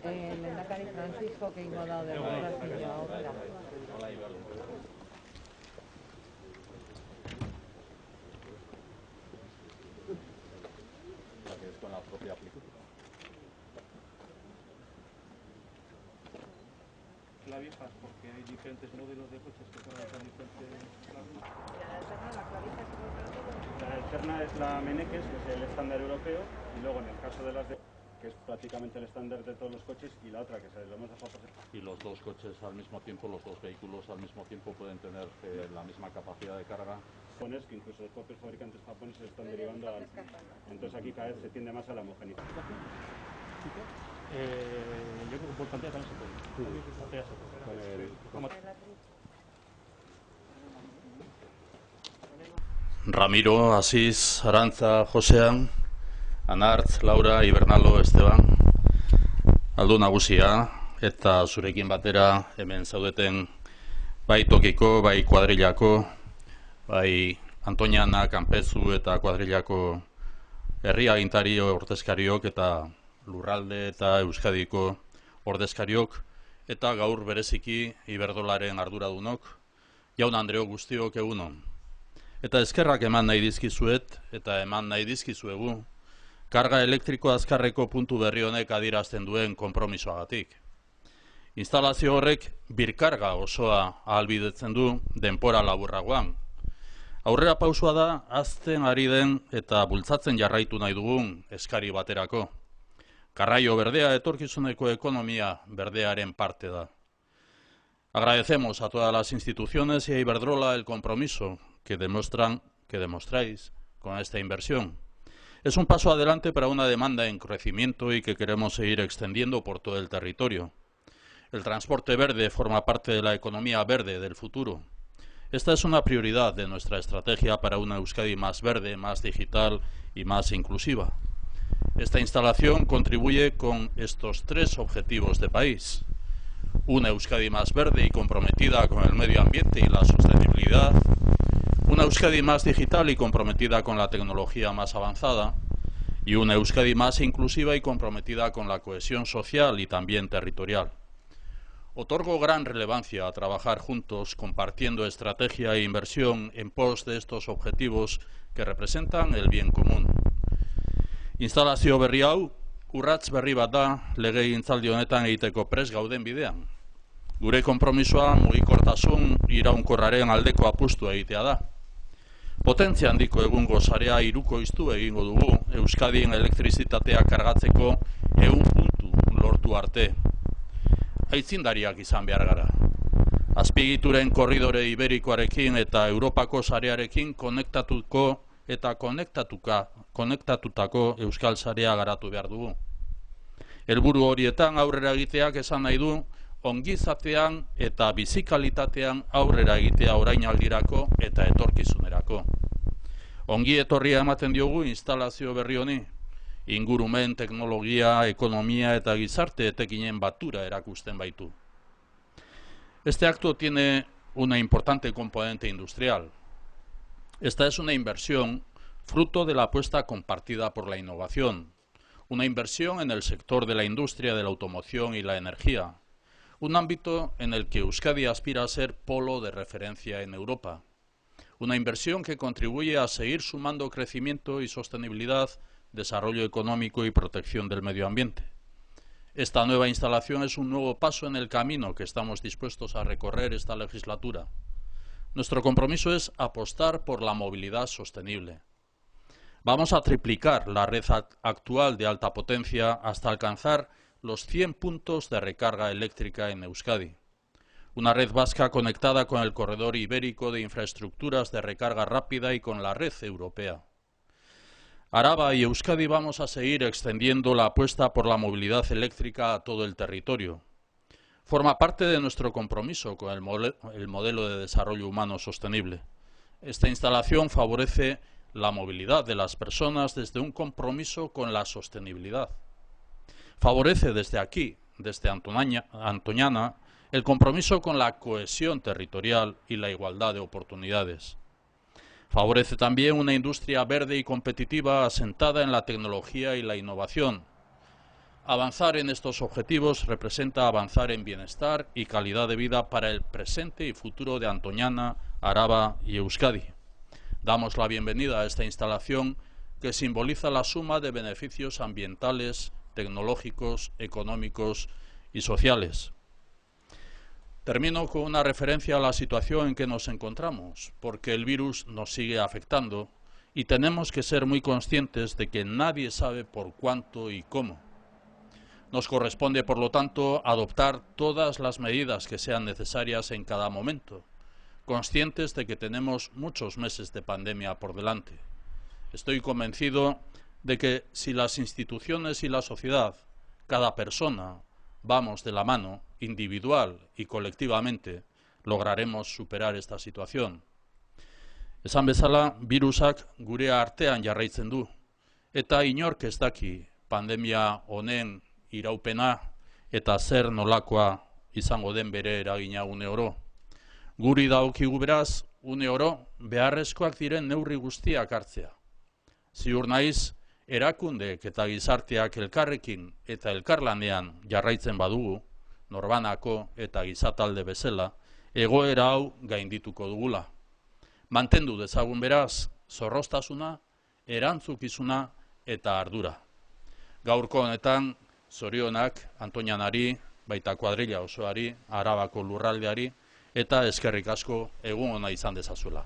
El lehendakari Francisco que iba a dar de la ahora. Con la propia aplicación. Clavijas, porque hay diferentes modelos de coches que son diferentes clavijas. La alterna es la Meneques, que es el estándar europeo, y luego en el caso de las que es prácticamente el estándar de todos los coches, y la otra que se lo hemos dejado pasar. Y los dos coches al mismo tiempo, los dos vehículos al mismo tiempo pueden tener la misma capacidad de carga. Que incluso los propios fabricantes japoneses están derivando al... Entonces aquí cada vez se tiende más a la homogeneización. Yo creo que por pantalla también se puede. Sí. Pantalla se puede. Ramiro, Asís, Arantza, Josean, Anartz, Laura, Ibernalo, Esteban, Aldu nagusia, eta zurekin batera hemen zaudeten bai tokiko, bai kuadrilako, bai Antoniana, Kanpezu eta kuadrilako herri agintari ordezkariok eta lurralde eta Euskadiko ordezkariok, eta gaur bereziki Iberdrolaren arduradunok, jaun Andreok guztiok egunon. Eta eskerrak eman nahi dizkizuet eta eman nahi dizkizuegu karga elektriko azkarreko puntu berri honek adierazten duen konpromisoagatik. Instalazio horrek birkarga osoa ahalbidetzen du denbora laburragoan. Aurrera pausua da hazten ari den eta bultzatzen jarraitu nahi dugun eskari baterako. Garraio berdea etorkizuneko ekonomia berdearen parte da. Agradecemos a todas las instituciones y a Iberdrola el compromiso que demostráis con esta inversión. Es un paso adelante para una demanda en crecimiento y que queremos seguir extendiendo por todo el territorio. El transporte verde forma parte de la economía verde del futuro. Esta es una prioridad de nuestra estrategia para una Euskadi más verde, más digital y más inclusiva. Esta instalación contribuye con estos tres objetivos de país. Una Euskadi más verde y comprometida con el medio ambiente y la sostenibilidad. Una Euskadi más digital y comprometida con la tecnología más avanzada. Y una Euskadi más inclusiva y comprometida con la cohesión social y también territorial. Otorgo gran relevancia a trabajar juntos, compartiendo estrategia e inversión en pos de estos objetivos que representan el bien común. Instalazio berri hau, urrats berri bat da legegintzaldi honetan egiteko prest gauden bidean. Gure konpromisoa mugikortasun iraunkorraren aldeko apustua egitea da. Potentzia handiko egungo sarea hirukoiztu egingo dugu Euskadin elektrizitatea kargatzeko 100 puntu lortu arte. Aitzindariak izan behar gara. Azpiegituren korridore iberikoarekin eta Europako sarearekin konektatuko eta konektatutako euskal sarea garatu behar dugu. Helburu horietan aurrera egiteak esan nahi du ongizatean eta bizikalitatean aurrera egitea orainaldirako eta etorkizunerako. Ongi etorria ematen diogu instalazio berri honi, ingurumen, teknologia, ekonomia eta gizarte etekinen batura erakusten baitu. Este acto tiene una importante componente industrial. Esta es una inversión fruto de la apuesta compartida por la innovación, una inversión en el sector de la industria, de la automoción y la energía, un ámbito en el que Euskadi aspira a ser polo de referencia en Europa, una inversión que contribuye a seguir sumando crecimiento y sostenibilidad, desarrollo económico y protección del medio ambiente. Esta nueva instalación es un nuevo paso en el camino que estamos dispuestos a recorrer esta legislatura. Nuestro compromiso es apostar por la movilidad sostenible. Vamos a triplicar la red actual de alta potencia hasta alcanzar los 100 puntos de recarga eléctrica en Euskadi. Una red vasca conectada con el corredor ibérico de infraestructuras de recarga rápida y con la red europea. Araba y Euskadi vamos a seguir extendiendo la apuesta por la movilidad eléctrica a todo el territorio. Forma parte de nuestro compromiso con el modelo de desarrollo humano sostenible. Esta instalación favorece la movilidad de las personas desde un compromiso con la sostenibilidad. Favorece desde aquí, desde Antoniana, el compromiso con la cohesión territorial y la igualdad de oportunidades. Favorece también una industria verde y competitiva asentada en la tecnología y la innovación. Avanzar en estos objetivos representa avanzar en bienestar y calidad de vida para el presente y futuro de Antoñana, Araba y Euskadi. Damos la bienvenida a esta instalación que simboliza la suma de beneficios ambientales, tecnológicos, económicos y sociales. Termino con una referencia a la situación en que nos encontramos, porque el virus nos sigue afectando y tenemos que ser muy conscientes de que nadie sabe por cuánto y cómo. Nos corresponde, por lo tanto, adoptar todas las medidas que sean necesarias en cada momento, conscientes de que tenemos muchos meses de pandemia por delante. Estoy convencido de que si las instituciones y la sociedad, cada persona, vamos de la mano, individual y colectivamente, lograremos superar esta situación. Esan bezala, virusak gure artean jarraitzen du, eta inork ez daki pandemia honen iraupena eta zer nolakoa izango den bere eragina une oro. Guri dagokigu beraz, une oro, beharrezkoak diren neurri guztiak hartzea. Ziur naiz, erakundeek eta gizarteak elkarrekin eta elkarlanean jarraitzen badugu, norbanako eta gizatalde bezala, egoera hau gaindituko dugula. Mantendu dezagun beraz, zorroztasuna, erantzukizuna eta ardura. Gaurko honetan, zorionak Antoñanari, baita kuadrilla osoari, Arabako lurraldeari, eta eskerrik asko egun ona izan dezazuela.